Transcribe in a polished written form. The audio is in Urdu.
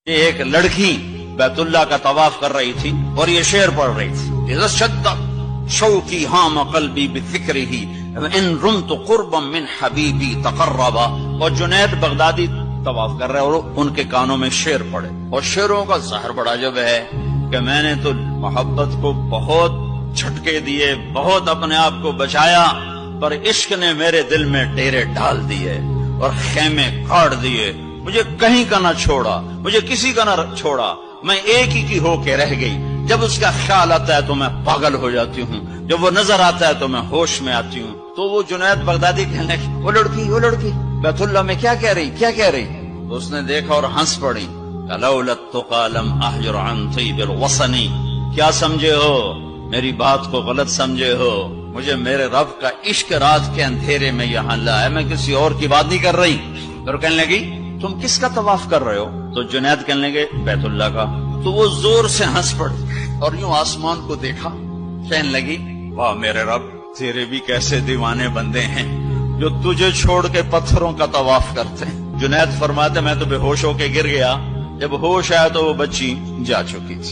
ایک لڑکی بیت اللہ کا طواف کر رہی تھی اور یہ شعر پڑھ رہی تھی، اذا شد شوقی ہام قلبی بذکرہ ان رمت قربا من حبیبی تقربا۔ اور جنید بغدادی طواف کر رہے اور ان کے کانوں میں شعر پڑے، اور شعروں کا ظاہر بڑا جب ہے کہ میں نے تو محبت کو بہت جھٹکے دیے، بہت اپنے آپ کو بچایا، پر عشق نے میرے دل میں ڈیرے ڈال دیے اور خیمے کاٹ دیے، مجھے کہیں کا نہ چھوڑا، مجھے کسی کا نہ چھوڑا، میں ایک ہی کی ہو کے رہ گئی۔ جب اس کا خیال آتا ہے تو میں پاگل ہو جاتی ہوں، جب وہ نظر آتا ہے تو میں ہوش میں آتی ہوں۔ تو وہ جنید بغدادی کہنے وہ لڑکی بیت اللہ میں کیا کہہ رہی؟ تو اس نے دیکھا اور ہنس پڑی، لولا التقى لم احجر عن طيب الوطن۔ کیا سمجھے ہو؟ میری بات کو غلط سمجھے ہو، مجھے میرے رب کا عشق رات کے اندھیرے میں یہاں لایا، میں کسی اور کی بات نہیں کر رہی۔ اور کہنے لگی تم کس کا طواف کر رہے ہو؟ تو جنید کہنے لگے بیت اللہ کا۔ تو وہ زور سے ہنس پڑی اور یوں آسمان کو دیکھا، کہنے لگی واہ میرے رب، تیرے بھی کیسے دیوانے بندے ہیں جو تجھے چھوڑ کے پتھروں کا طواف کرتے ہیں۔ جنید فرماتے میں تو بے ہوش ہو کے گر گیا، جب ہوش آیا تو وہ بچی جا چکی تھی۔